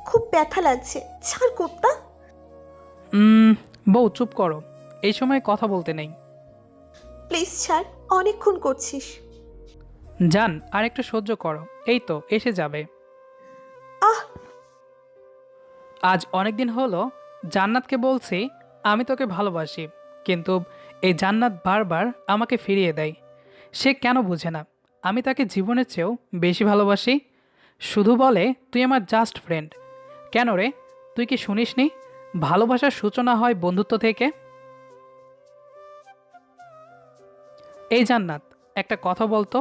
খুব ব্যথা লাগছে, ছাড় কুত্তা। বউ চুপ করো, এই সময় কথা বলতে নেই। প্লিজ ছাড়, অনেকক্ষণ করছিস। জান আর একটু সহ্য করো, এই তো এসে যাবে। আহ। আজ অনেক দিন হলো জান্নাতকে বলছি আমি তোকে ভালোবাসি, কিন্তু এই জান্নাত বারবার আমাকে ফিরিয়ে দেয়। সে কেন বুঝে না আমি তাকে জীবনের চেয়েও বেশি ভালোবাসি। শুধু বলে তুই আমার জাস্ট ফ্রেন্ড। কেন রে, তুই কি শুনিসনি ভালোবাসার সূচনা হয় বন্ধুত্ব থেকে? এই জান্নাত, একটা কথা বলতো।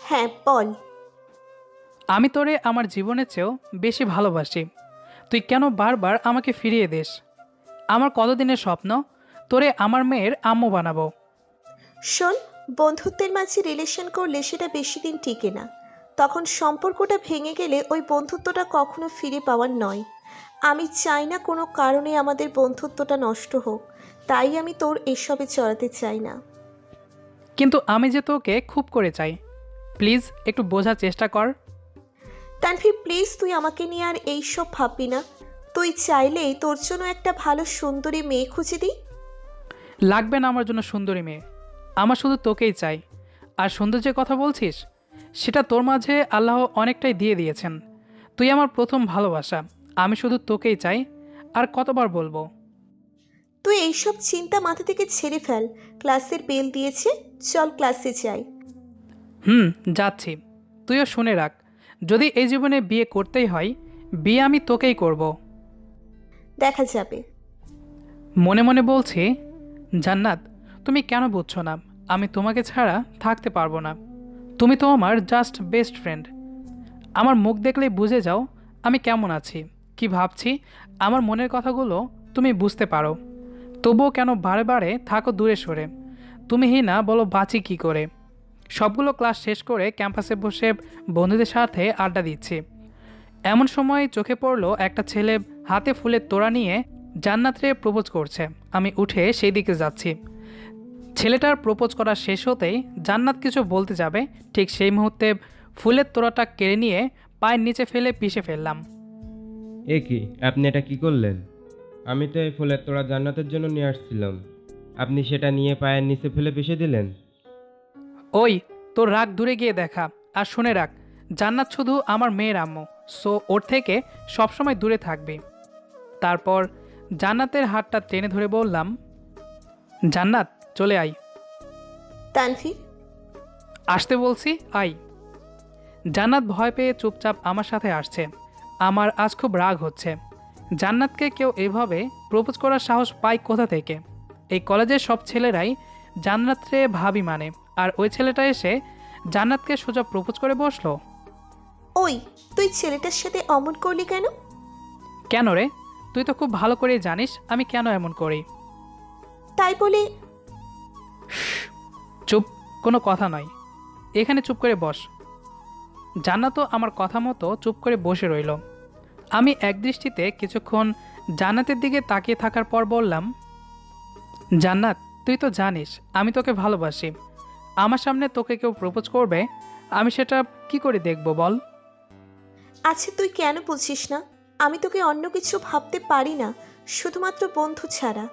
হ্যাঁ বল। আমি তোরে আমার জীবনের চেয়েও বেশি ভালোবাসি, তুই কেন বারবার আমাকে ফিরিয়ে দিস? আমার কতদিনের স্বপ্ন তোরে আমার মেয়ের আম্মু বানাবো। শোন, বন্ধুত্বের মাঝে রিলেশন করলে সেটা বেশি দিন টিকে না। তখন সম্পর্কটা ভেঙে গেলে ওই বন্ধুত্বটা কখনো ফিরে পাওয়ার নয়। আমি চাই না কোনো কারণে আমাদের বন্ধুত্বটা নষ্ট হোক, তাই আমি তোর এসবে চড়াতে চাই না। কিন্তু আমি যে তোকে খুব করে চাই, প্লিজ একটু বোঝার চেষ্টা কর। তানভীর প্লিজ, তুই আমাকে নিয়ে আর এইসব ভাববি না। তুই চাইলেই তোর জন্য একটা ভালো সুন্দরী মেয়ে খুঁজে দিই। লাগবে না আমার জন্য সুন্দরী মেয়ে, আমার শুধু তোকেই চাই। আর সৌন্দর্যের কথা বলছিস, সেটা তোর মাঝে আল্লাহ অনেকটাই দিয়ে দিয়েছেন। তুই আমার প্রথম ভালোবাসা, আমি শুধু তোকেই চাই। আর কতবার বলবো? তুই এইসব চিন্তা মাথা থেকে ছেড়ে ফেল। ক্লাসের বেল দিয়েছে, চল ক্লাসে যাই। যাচ্ছি। তুইও শুনে রাখ, যদি এই জীবনে বিয়ে করতেই হয়, বিয়ে আমি তোকেই করব। দেখা যাবে। মনে মনে বলছি, জান্নাত তুমি কেন বুঝছো না আমি তোমাকে ছাড়া থাকতে পারবো না। তুমি তো আমার জাস্ট বেস্ট ফ্রেন্ড। আমার মুখ দেখলেই বুঝে যাও আমি কেমন আছি, কি ভাবছি। আমার মনের কথাগুলো তুমি বুঝতে পারো। তবুও কেন বারে বারে থাকো দূরে সরে? তুমি না বলো বাঁচি কি করে? সবগুলো ক্লাস শেষ করে ক্যাম্পাসে বসে বন্ধুদের সাথে আড্ডা দিচ্ছি। এমন সময় চোখে পড়লো একটা ছেলে হাতে ফুলের তোড়া নিয়ে জান্নাতরে প্রপোজ করছে। আমি উঠে সেই দিকে যাচ্ছি। ছেলেটার প্রপোজ করা শেষ হতেই জান্নাত কিছু বলতে যাবে, ঠিক সেই মুহূর্তে ফুলের তোড়াটা কেড়ে নিয়ে পায়ের নিচে ফেলে পিষে ফেললাম। এ কি, আপনি এটা কি করলেন? আমি তো এই ফুলের তোড়া জান্নাতের জন্য নিয়ে আসছিলাম, আপনি সেটা নিয়ে পায়ের নিচে ফেলে পিষে দিলেন। ওই, তোর রাগ দূরে গিয়ে দেখা। আর শুনে রাখ, জান্নাত শুধু আমার মেয়ের আম্মু, সো ওর থেকে সবসময় দূরে থাকবি। তারপর জান্নাতের হাতটা টেনে ধরে বললাম, জান্নাত চলে আয়। তানভীর। আসতে বলছি, আয়। জান্নাত ভয় পেয়ে চুপচাপ আমার সাথে আসছে। আমার আজ খুব রাগ হচ্ছে। জান্নাতকে কেউ এভাবে প্রপোজ করার সাহস পায় কোথা থেকে? এই কলেজের সব ছেলেরাই জান্নাতরে ভাবি মানে, আর ওই ছেলেটা এসে জান্নাতকে সোজা প্রপোজ করে বসলো। ওই, তুই ছেলেটার সাথে অমন করলি কেন? কেন রে, তুই তো খুব ভালো করেই জানিস আমি কেন এমন করি। তাই বলে? চুপ, কোনো কথা নয়, এখানে চুপ করে বস। জান্নাতও আমার কথা মতো চুপ করে বসে রইল। আমি একদৃষ্টিতে কিছুক্ষণ জান্নাতের দিকে তাকিয়ে থাকার পর বললাম, জান্নাত তুই তো জানিস আমি তোকে ভালোবাসি। আমার সামনে তোকে কেউ প্রপোজ করবে, আমি সেটা কি করে দেখব বল? আচ্ছা তুই কেন বুঝিস না? আমি তোকে অন্য কিছু ভাবতে পারি না, শুধুমাত্র বন্ধু ছাড়া।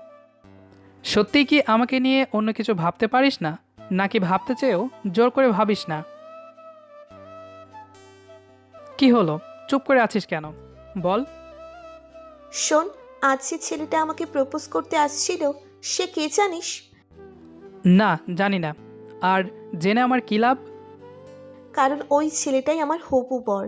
সত্যিই কি আমাকে নিয়ে অন্য কিছু ভাবতে পারিস না, নাকি ভাবতে চেয়েও জোর করে ভাবিস না? কি হলো, চুপ করে আছিস কেন, বল। শোন, আজ যে ছেলেটা আমাকে প্রপোজ করতে আসছিল, সে কে জানিস? না, জানি না। আর জেনে আমার কী লাভ? কারণ ওই ছেলেটাই আমার হবু বর।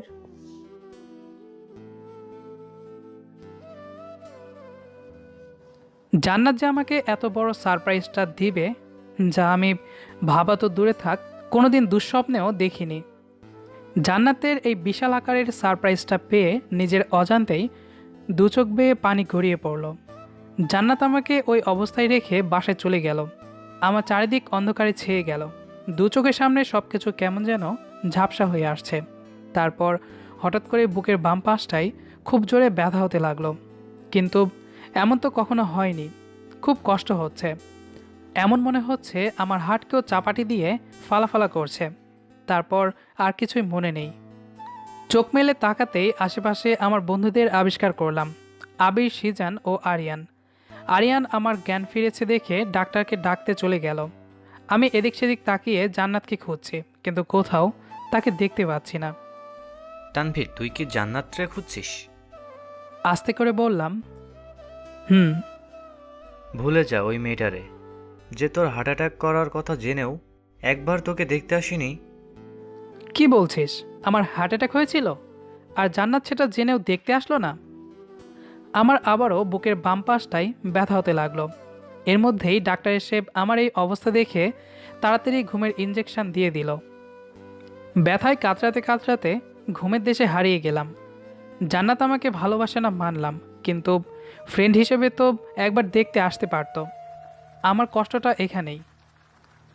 জান্নাত যে আমাকে এত বড় সারপ্রাইজটা দিবে, যা আমি ভাবা তো দূরে থাক, কোনোদিন দুঃস্বপ্নেও দেখিনি। জান্নাতের এই বিশাল আকারের সারপ্রাইজটা পেয়ে নিজের অজান্তেই দু চোখ বেয়ে পানি গড়িয়ে পড়ল। জান্নাত আমাকে ওই অবস্থায় রেখে বাসায় চলে গেল। আমার চারিদিক অন্ধকারে ছেয়ে গেল। দু চোখের সামনে সব কিছু কেমন যেন ঝাপসা হয়ে আসছে। তারপর হঠাৎ করে বুকের বাম পাশটায় খুব জোরে ব্যথা হতে লাগলো। কিন্তু এমন তো কখনো হয়নি। খুব কষ্ট হচ্ছে, এমন মনে হচ্ছে আমার হার্টকেও চাপাটি দিয়ে ফালাফালা করছে। তারপর আর কিছুই মনে নেই। চোখ মেলে তাকাতেই আশেপাশে আমার বন্ধুদের আবিষ্কার করলাম। আবির, সিজান ও আরিয়ান। আরিয়ান আমার জ্ঞান ফিরেছে দেখে ডাক্তারকে ডাকতে চলে গেল। আমি এদিক সেদিক তাকিয়ে জান্নাতকে খুঁজছি, কিন্তু কোথাও তাকে দেখতে পাচ্ছি না। তানভীর, তুই কি জান্নাতরে খুঁজছিস? আস্তে করে বললাম, হুম। ভুলে যা ওই মেয়েটারে, যে তোর হার্ট অ্যাটাক করার কথা জেনেও একবার তোকে দেখতে আসেনি। কি বলছিস? আমার হার্ট অ্যাটাক হয়েছিল আর জান্নাত সেটা জেনেও দেখতে আসলো না? আমার আবারও বুকের বাম পাশটায় ব্যথা হতে লাগলো। এর মধ্যেই ডাক্তার এসে আমার এই অবস্থা দেখে তাড়াতাড়ি ঘুমের ইঞ্জেকশন দিয়ে দিল। ব্যথায় কাতরাতে কাতরাতে ঘুমের দেশে হারিয়ে গেলাম। জান্নাত আমাকে ভালোবাসে না মানলাম, কিন্তু ফ্রেন্ড হিসেবে তো একবার দেখতে আসতে পারতো। আমার কষ্টটা এখানেই।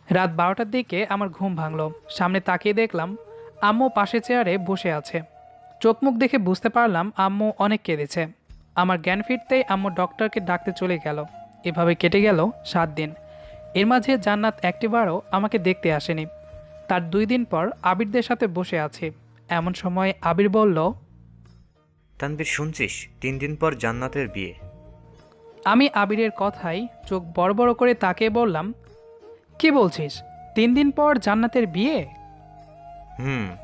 রাত 12টার দিকে আমার ঘুম ভাঙলো। সামনে তাকিয়ে দেখলাম আম্মু পাশে চেয়ারে বসে আছে। চোখ মুখ দেখে বুঝতে পারলাম আম্মু অনেক কেঁদেছে। আমার জ্ঞান ফিরতেই আম্মু ডক্টরকে ডাকতে চলে গেল। এভাবে কেটে গেল 7 দিন। এর মাঝে জান্নাত একটিবারও আমাকে দেখতে আসেনি। তার 2 দিন পর আবিরদের সাথে বসে আছি। এমন সময় আবির বলল, তানভীর, শুনছিস? 3 দিন পর জান্নাতের বিয়ে। আমি আবিরের কথায় চোখ বড় বড় করে তাকিয়ে বললাম, কি বলছিস? 3 দিন পর জান্নাতের বিয়ে?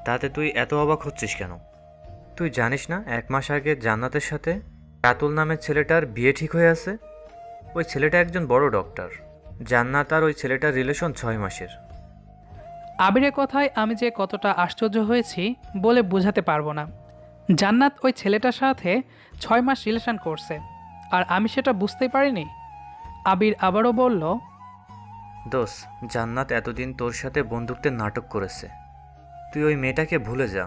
তাতে তুই এত অবাক হচ্ছিস কেন? তুই জানিস না 1 মাস আগে জান্নাতের সাথে রাতুল নামের ছেলেটার বিয়ে ঠিক হয়ে আছে? ওই ছেলেটা একজন বড় ডক্টর। জান্নাত আর ওই ছেলেটার রিলেশন 6 মাসের। আবিরের কথায় আমি যে কতটা আশ্চর্য হয়েছি বলে বোঝাতে পারবো না। জান্নাত ওই ছেলেটার সাথে 6 মাস রিলেশন করছে আর আমি সেটা বুঝতেই পারিনি। আবির আবারও বলল, দোস, জান্নাত এতদিন তোর সাথে বন্ধুত্বের নাটক করেছে। তুই ওই মেয়েটাকে ভুলে যা।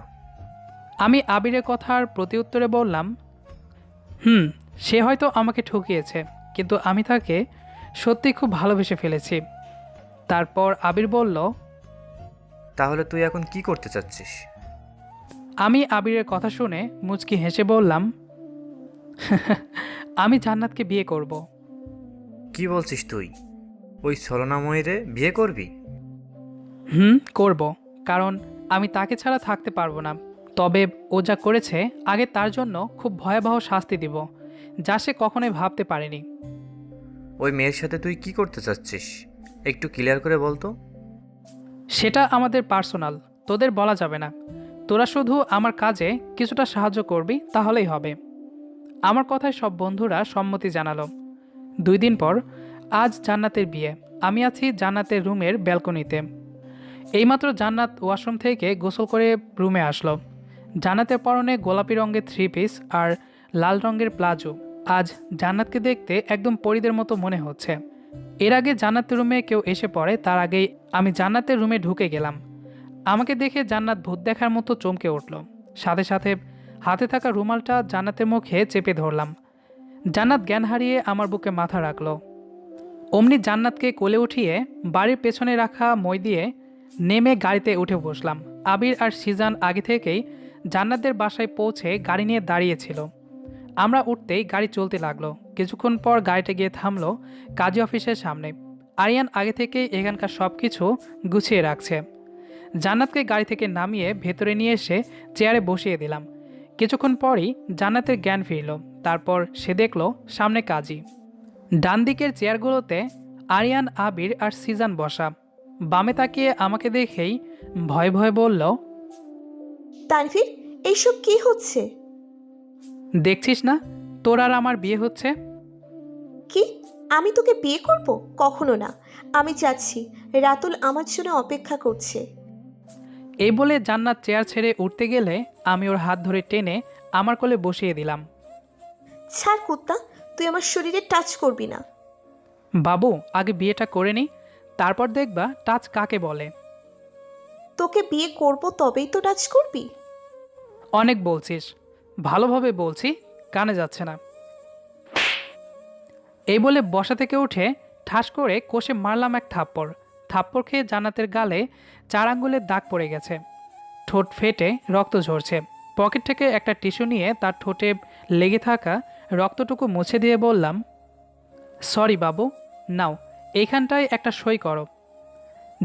আমি আবিরের কথার প্রতি উত্তরে বললাম, সে হয়তো আমাকে ঠকিয়েছে, কিন্তু আমি তাকে সত্যি খুব ভালোবেসে ফেলেছি। তারপর আবির বলল, তাহলে তুই এখন কি করতে চাচ্ছিস? আমি আবিরের কথা শুনে মুচকি হেসে বললাম, আমি জান্নাতকে বিয়ে করব। কি বলছিস তুই? ওই ছলনাময়ীরে বিয়ে করবি? করব, কারণ আমি তাকে ছাড়া থাকতে পারবো না। তবে ও যা করেছে, আগে তার জন্য খুব ভয়াবহ শাস্তি দিব, যা সে কখনোই ভাবতে পারেনি। ওই মেয়ের সাথে তুই কি করতে চাচ্ছিস? একটু ক্লিয়ার করে বল তো। সেটা আমাদের পার্সোনাল, তোদের বলা যাবে না। তোরা শুধু আমার কাজে কিছুটা সাহায্য করবি, তাহলেই হবে। আমার কথায় সব বন্ধুরা সম্মতি জানালো। 2 দিন পর আজ জান্নাতের বিয়ে। আমি আছি জান্নাতের রুমের ব্যালকনিতে। এইমাত্র জান্নাত ওয়াশরুম থেকে গোসল করে রুমে আসলো। জান্নাতের পরনে গোলাপি রঙের 3 পিস আর লাল রঙের প্লাজো। আজ জান্নাতকে দেখতে একদম পরীদের মতো মনে হচ্ছে। এর আগে জান্নাতের রুমে কেউ এসে পড়ে তার আগেই আমি জান্নাতের রুমে ঢুকে গেলাম। আমাকে দেখে জান্নাত ভূত দেখার মতো চমকে উঠল। সাথে সাথে হাতে থাকা রুমালটা জান্নাতের মুখে চেপে ধরলাম। জান্নাত জ্ঞান হারিয়ে আমার বুকে মাথা রাখলো। অমনি জান্নাতকে কোলে উঠিয়ে বাড়ির পেছনে রাখা মই দিয়ে নেমে গাড়িতে উঠে বসলাম। আবির আর সিজান আগে থেকেই জান্নাতদের বাসায় পৌঁছে গাড়ি নিয়ে দাঁড়িয়েছিল। আমরা উঠতেই গাড়ি চলতে লাগলো। কিছুক্ষণ পর গাড়িটা গিয়ে থামলো কাজী অফিসের সামনে। আরিয়ান আগে থেকেই এখানকার সব কিছু গুছিয়ে রাখছে। জান্নাতকে গাড়ি থেকে নামিয়ে ভেতরে নিয়ে এসে চেয়ারে বসিয়ে দিলাম। কিছুক্ষণ পরই জান্নাতের জ্ঞান ফিরল। তারপর সে দেখলো সামনে কাজী। ডান দিকের চেয়ারগুলোতে আরিয়ান, আবির আর সিজান বসা। বামে তাকিয়ে আমাকে দেখেই ভয়ে ভয়ে বলল, তানভীর, এইসব কি হচ্ছে? দেখছিস না তোর আর আমার বিয়ে হচ্ছে? কি? আমি তোকে বিয়ে করব? কখনো না। আমি যাচ্ছি, রাতুল আমার জন্য অপেক্ষা করছে। এই বলে জান্নাত চেয়ার ছেড়ে উঠতে গেলে আমি ওর হাত ধরে টেনে আমার কোলে বসিয়ে দিলাম। ছাড় কুত্তা, তুই আমার শরীরে টাচ করবি না। বাবু, আগে বিয়েটা করে নি, তারপর দেখবা টাচ কাকে বলে। তোকে বিয়ে করব তবেই তো টাচ করবি? অনেক বলছিস, ভালোভাবে বলছি, কানে যাচ্ছে না। এই বলে বসা থেকে উঠে ঠাস করে কষে মারলাম এক থাপ্পড়। থাপ্পড় খেয়ে জান্নাতের গালে 4 আঙ্গুলের দাগ পড়ে গেছে। ঠোঁট ফেটে রক্ত ঝরছে। পকেট থেকে একটা টিস্যু নিয়ে তার ঠোঁটে লেগে থাকা রক্তটুকু মুছে দিয়ে বললাম, সরি বাবু, নাও এইখানটায় একটা সই করো।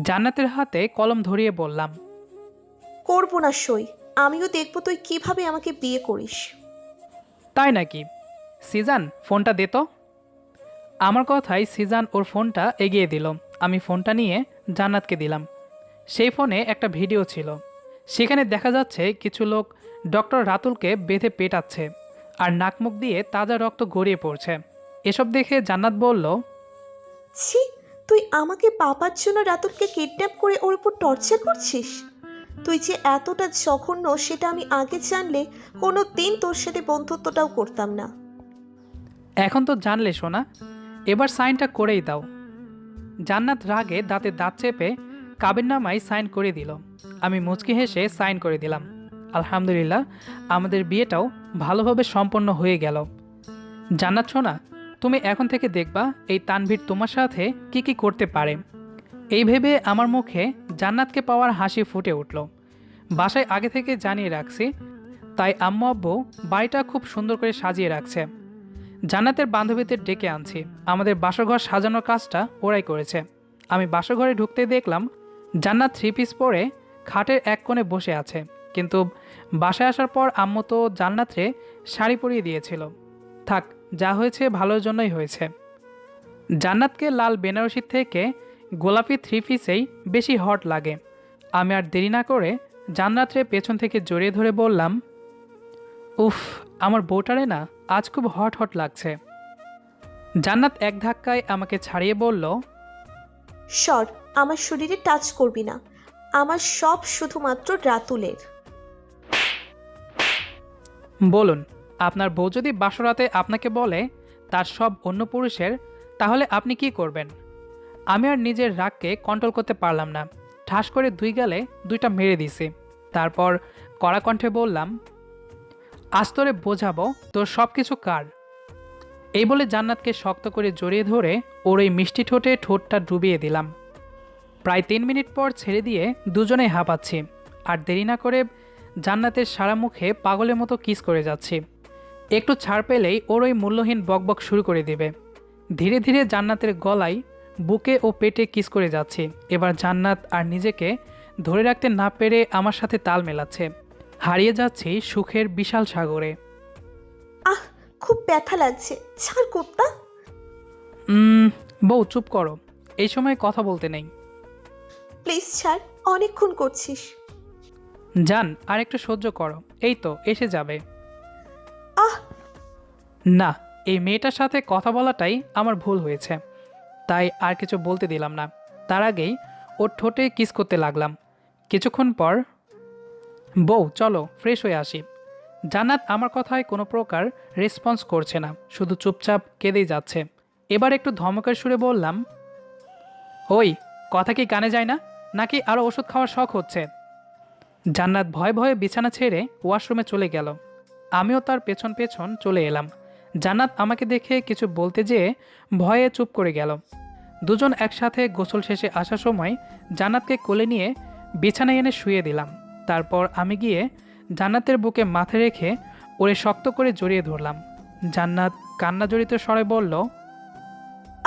জান্নাতের হাতে কলম ধরিয়ে বললাম, করব না সই। আমিও দেখবো তুই কিভাবে আমাকে বিয়ে করিস। তাই নাকি? সিজান, ফোনটা দে তো। আমার কথায় সিজান ওর ফোনটা এগিয়ে দিল। আমি ফোনটা নিয়ে জান্নাতকে দিলাম। সেই ফোনে একটা ভিডিও ছিল। সেখানে দেখা যাচ্ছে কিছু লোক ডক্টর রাতুলকে বেঁধে পেটাচ্ছে আর নাক মুখ দিয়ে তাজা রক্ত গড়িয়ে পড়ছে। এসব দেখে জান্নাত বলল, ছি, তুই আমাকে পাপার জন্য রাতুলকে কিডন্যাপ করে ওর উপর টর্চার করছিস। তুই যে এতটা জঘন্য সেটা আমি আগে জানলে কোনো দিন তোর সাথে বন্ধুত্বটাও করতাম না। এখন তো জানলে সোনা, এবার সাইনটা করেই দাও। জান্নাত রাগে দাঁতে দাঁত চেপে কাবিননামায় সাইন করে দিল। আমি মুচকি হেসে সাইন করে দিলাম। আলহামদুলিল্লাহ, আমাদের বিয়েটাও ভালোভাবে সম্পন্ন হয়ে গেল। জান্নাত সোনা, তুমি এখন থেকে দেখবা এই তানভীর তোমার সাথে কি কি করতে পারে। এই ভেবে আমার মুখে জান্নাতকে পাওয়ার হাসি ফুটে উঠল। বাসায় আগে থেকে জানিয়ে রাখছি, তাই আম্মু আব্বু বাড়িটা খুব সুন্দর করে সাজিয়ে রাখছে। জান্নাতের বান্ধবীদের ডেকে আনছি। আমাদের বাসরঘর সাজানোর কাজটা ওরাই করেছে। আমি বাসরঘরে ঢুকতে দেখলাম জান্নাত 3 পিস পরে খাটের এক কোণে বসে আছে। কিন্তু বাসায় আসার পর আম্মু তো জান্নাতরে শাড়ি পরিয়ে দিয়েছিল। থাক, যা হয়েছে ভালোর জন্যই হয়েছে। জান্নাতকে লাল বেনারসির থেকে গোলাপি 3 পিসেই বেশি হট লাগে। আমি আর দেরি না করে জান্নাতরে পেছন থেকে জড়িয়ে ধরে বললাম, উফ, আমার বউটারে না আজ খুব হট হট লাগছে। জান্নাত এক ধাক্কায় আমাকে ছাড়িয়ে বলল, সর, আমার শরীরে টাচ করবি না। আমার সব শুধুমাত্র রাতুলের। বলুন, আপনার বউ যদি বাসরাতে আপনাকে বলে তার সব অন্য পুরুষের, তাহলে আপনি কি করবেন? আমি আর নিজের রাগকে কন্ট্রোল করতে পারলাম না। ঠাস করে 2 গালে 2টা মেরে দিছি। তারপর কড়া কণ্ঠে বললাম, আজ তোরে বোঝাবো তোর সব কিছু কার। এই বলে জান্নাতকে শক্ত করে জড়িয়ে ধরে ওর ওই মিষ্টি ঠোঁটে ঠোঁটটা ডুবিয়ে দিলাম। প্রায় 3 মিনিট পর ছেড়ে দিয়ে দুজনেই হাঁপাচ্ছি। আর দেরি না করে জান্নাতের সারা মুখে পাগলের মতো কিস করে যাচ্ছি। একটু ছাড় পেলেই ওর ওই মূল্যহীন বকবক শুরু করে দেবে। ধীরে ধীরে জান্নাতের গলায়, বুকে ও পেটে কিস করে যাচ্ছি। এবার জান্নাত আর নিজেকে ধরে রাখতে না পেরে আমার সাথে তাল মেলাচ্ছে। হারিয়ে যাচ্ছি সুখের বিশাল সাগরে। আহ, খুব ব্যথা লাগছে, ছাড় কুত্তা। বউ চুপ করো, এই সময় কথা বলতে নেই। প্লিজ ছাড়, অনেকক্ষণ করছিস। জান, আর একটু সহ্য করো, এই তো এসে যাবে। আহ, না, এই মেয়েটার সাথে কথা বলাটাই আমার ভুল হয়েছে, তাই আর কিছু বলতে দিলাম না। তার আগেই ওর ঠোঁটে কিস করতে লাগলাম। কিছুক্ষণ পর, বউ চলো ফ্রেশ হয়ে আসি। জান্নাত আমার কথায় কোনো প্রকার রেসপন্স করছে না, শুধু চুপচাপ কেঁদেই যাচ্ছে। এবার একটু ধমকের সুরে বললাম, ওই, কথা কি কানে যায় না, নাকি আরও ওষুধ খাওয়ার শখ হচ্ছে? জান্নাত ভয়ে ভয়ে বিছানা ছেড়ে ওয়াশরুমে চলে গেল। আমিও তার পেছন পেছন চলে এলাম। জান্নাত আমাকে দেখে কিছু বলতে যেয়ে ভয়ে চুপ করে গেল। দুজন একসাথে গোসল শেষে আসার সময় জান্নাতকে কোলে নিয়ে বিছানায় এনে শুয়ে দিলাম। তারপর আমি গিয়ে জান্নাতের বুকে মাথা রেখে ওরে শক্ত করে জড়িয়ে ধরলাম। জান্নাত কান্না জড়িত স্বরে বলল,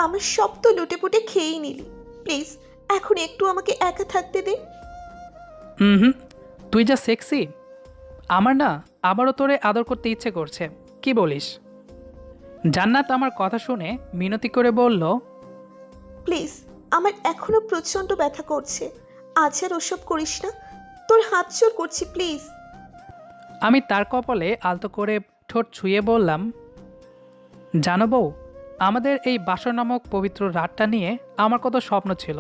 আমার সব তো লুটে পুটে খেয়েই নিলি। প্লিজ এখন একটু আমাকে একা থাকতে দে। হুম, তুই যা সেক্সি, আমার না আবারও তোরে আদর করতে ইচ্ছে করছে, কি বলিস? জান্নাত আমার কথা শুনে মিনতি করে বলল, প্লিজ, আমার এখনো প্রচণ্ড ব্যথা করছে। আজ আর ওসব করিস না, তোর হাত জোর করছি, প্লিজ। আমি তার কপালে আলতো করে ঠোঁট ছুঁয়ে বললাম, জানো বউ, আমাদের এই বাসর নামক পবিত্র রাতটা নিয়ে আমার কত স্বপ্ন ছিল।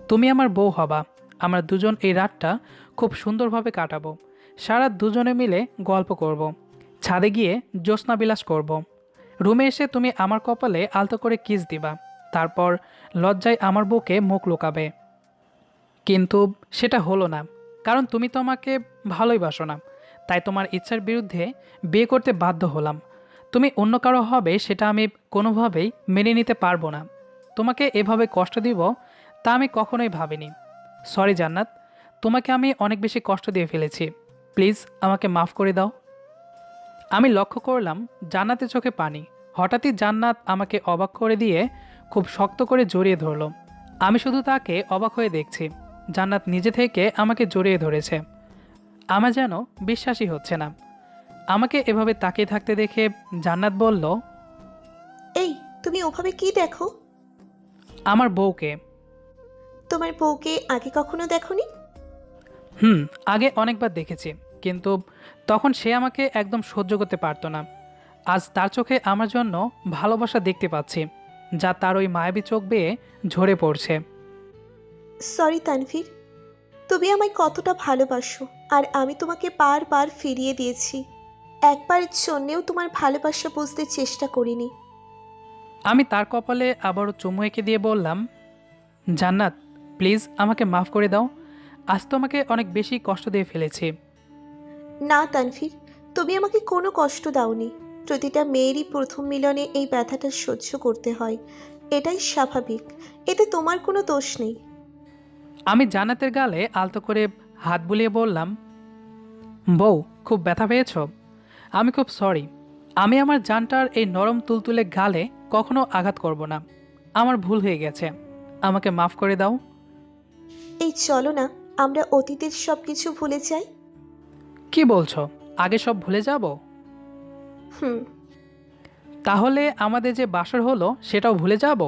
তুমি আমার বউ হবা, আমরা দুজন এই রাতটা খুব সুন্দরভাবে কাটাবো। সারা দুজনে মিলে গল্প করব, ছাদে গিয়ে জ্যোৎস্না বিলাস করব। রুমে এসে তুমি আমার কপালে আলতো করে কিস দিবা, তারপর লজ্জায় আমার বুকে মুখ লুকাবে। কিন্তু সেটা হলো না, কারণ তুমি তো আমাকে ভালোই বাসো না, তাই তোমার ইচ্ছার বিরুদ্ধে বিয়ে করতে বাধ্য হলাম। তুমি অন্য কারো হবে সেটা আমি কোনোভাবেই মেনে নিতে পারবো না। তোমাকে এভাবে কষ্ট দিব তা আমি কখনোই ভাবিনি। সরি জান্নাত, তোমাকে আমি অনেক বেশি কষ্ট দিয়ে ফেলেছি, প্লিজ আমাকে মাফ করে দাও। আমি লক্ষ্য করলাম জান্নাতের চোখে পানি। হঠাৎই জান্নাত আমাকে অবাক করে দিয়ে খুব শক্ত করে জড়িয়ে ধরল। আমি শুধু তাকে অবাক হয়ে দেখছি। জান্নাত নিজে থেকে আমাকে জড়িয়ে ধরেছে। আমার যেন বিশ্বাসই হচ্ছে না। আমাকে এভাবে তাকিয়ে থাকতে দেখে জান্নাত বলল, এই, তুমি ওভাবে কি দেখো? আমার বউকে। তোমার বউকে আগে কখনো দেখোনি? আগে অনেকবার দেখেছি, কিন্তু তখন সে আমাকে একদম সহ্য করতে পারতো না। আজ তার চোখে আমার জন্য ভালোবাসা দেখতে পাচ্ছি, যা তার ওই মায়াবী চোখ বেয়ে ঝরে পড়ছে। সরি তানভীর, তুমি আমায় কতটা ভালোবাসো আর আমি তোমাকে বারবার ফিরিয়ে দিয়েছি। একবারের জন্যেও তোমার ভালোবাসা বুঝতে চেষ্টা করিনি। আমি তার কপালে আবারও চুমু এঁকে দিয়ে বললাম, জান্নাত, প্লিজ আমাকে মাফ করে দাও। আজ তোমাকে অনেক বেশি কষ্ট দিয়ে ফেলেছি। না তানভীর, তুমি আমাকে কোনো কষ্ট দাওনি। প্রতিটা মেয়েরই প্রথম মিলনে এই ব্যথাটা সহ্য করতে হয়, এটাই স্বাভাবিক। এতে তোমার কোনো দোষ নেই। আমি জান্নাতের গালে আলতো করে হাত বুলিয়ে বললাম, বউ, খুব ব্যথা পেয়েছ? আমি খুব সরি। আমি আমার জানটার এই নরম তুলতুলে গালে কখনো আঘাত করব না। আমার ভুল হয়ে গেছে, আমাকে মাফ করে দাও। এই চলো না, আমরা অতীতের সব কিছু ভুলে যাই। কি বলছো? আগে সব ভুলে যাব? হুম। তাহলে আমাদের যে বাসর হলো সেটাও ভুলে যাব?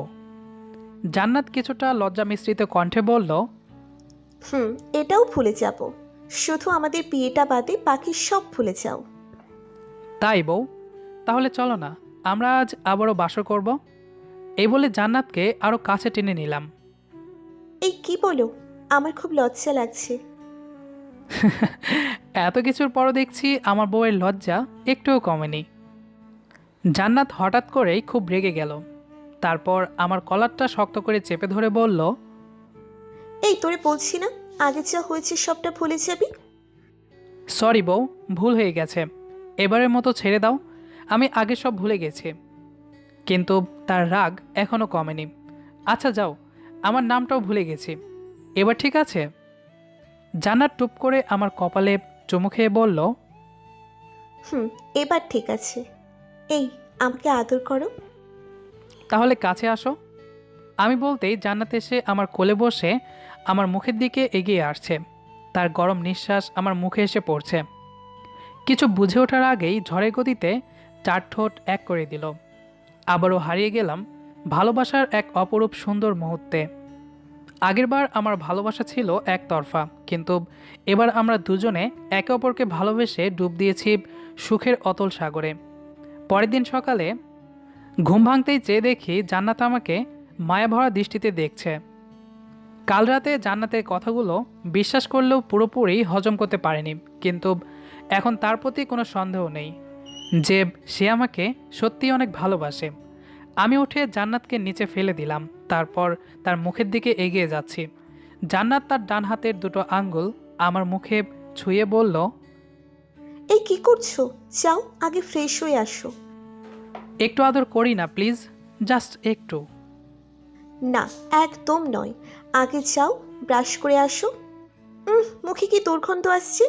জান্নাত কিছুটা লজ্জা মিশ্রিত কণ্ঠে বলল, এটাও ভুলে যাব। শুধু আমাদের বিয়েটা বাদে বাকি সব ভুলে যাও। তাই বউ, তাহলে চলো না, আমরা আজ আবারও বাসর করব। এই বলে জান্নাতকে আরও কাছে টেনে নিলাম। এই কি বলো? আমার খুব লজ্জা লাগছে। এত কিছুর পরও দেখছি আমার বউয়ের লজ্জা একটুও কমেনি। জান্নাত হঠাৎ করেই খুব রেগে গেল। তারপর আমার কলারটা শক্ত করে চেপে ধরে বলল, এই তোরে বলছি না, আগে যা হয়েছে সবটা ভুলে যাবি। সরি বউ, ভুল হয়ে গেছে, এবারের মতো ছেড়ে দাও। আমি আগে সব ভুলে গেছি। কিন্তু তার রাগ এখনও কমেনি। আচ্ছা যাও, আমার নামটাও ভুলে গেছি, এবার ঠিক আছে? জান্নাত টুপ করে আমার কপালে চুমু খেয়ে বলল, এবার ঠিক আছে। এই, আমাকে আদর করো। তাহলে কাছে আসো। আমি বলতেই জান্নাত এসে আমার কোলে বসে আমার মুখের দিকে এগিয়ে আসছে। তার গরম নিঃশ্বাস আমার মুখে এসে পড়ছে। কিছু বুঝে ওঠার আগেই ঝড়ের গতিতে চার ঠোঁট এক করে দিল। আবারও হারিয়ে গেলাম ভালোবাসার এক অপরূপ সুন্দর মুহূর্তে। আগেরবার আমার ভালোবাসা ছিল একতরফা, কিন্তু এবার আমরা দুজনে একে অপরকে ভালোবেসে ডুব দিয়েছি সুখের অতল সাগরে। পরের দিন সকালে ঘুম ভাঙতেই চেয়ে দেখি জান্নাত আমাকে মায়াভরা দৃষ্টিতে দেখছে। কাল রাতে জান্নাতের কথাগুলো বিশ্বাস করলেও পুরোপুরি হজম করতে পারেনি, কিন্তু এখন তার প্রতি কোনো সন্দেহ নেই যে সে আমাকে সত্যিই অনেক ভালোবাসে। আমি উঠে জান্নাতকে নিচে ফেলে দিলাম, তারপর তার মুখের দিকে এগিয়ে যাচ্ছি। জান্নাত তার ডান হাতের দুটো আঙ্গুল আমার মুখে ছুঁয়ে বলল, এই কি করছো? যাও, আগে ফ্রেশ হয়ে আসো। একটু আদর করি না প্লিজ, জাস্ট একটু। না, একদম নয়। আগে যাও, ব্রাশ করে আসো। মুখে কি দুর্গন্ধ আসছে?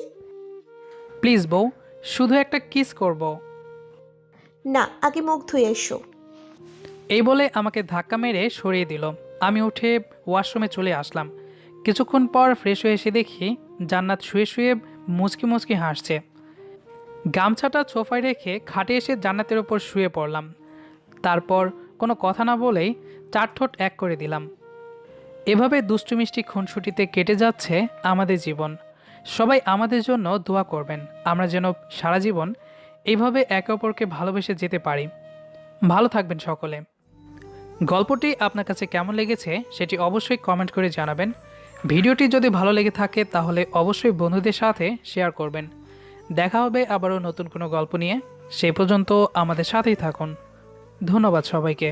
প্লিজ বউ, শুধু একটা কিস করব। না, আগে মুখ ধুয়ে এসো। এই বলে আমাকে ধাক্কা মেরে সরিয়ে দিল। আমি উঠে ওয়াশরুমে চলে আসলাম। কিছুক্ষণ পর ফ্রেশ হয়ে এসে দেখি জান্নাত শুয়ে শুয়ে মুচকি মুচকি হাসছে। গামছাটা সোফায় রেখে খাটে এসে জান্নাতের ওপর শুয়ে পড়লাম। তারপর কোনো কথা না বলেই চার ঠোঁট এক করে দিলাম। এভাবে দুষ্টু মিষ্টি খুনসুটিতে কেটে যাচ্ছে আমাদের জীবন। সবাই আমাদের জন্য দোয়া করবেন, আমরা যেন সারা জীবন এইভাবে একে অপরকে ভালোবেসে যেতে পারি। ভালো থাকবেন সকলে। গল্পটি আপনার কাছে কেমন লেগেছে সেটি অবশ্যই কমেন্ট করে জানাবেন। ভিডিওটি যদি ভালো লেগে থাকে তাহলে অবশ্যই বন্ধুদের সাথে শেয়ার করবেন। দেখা হবে আবারও নতুন কোনো গল্প নিয়ে। সেই পর্যন্ত আমাদের সাথেই থাকুন। ধন্যবাদ সবাইকে।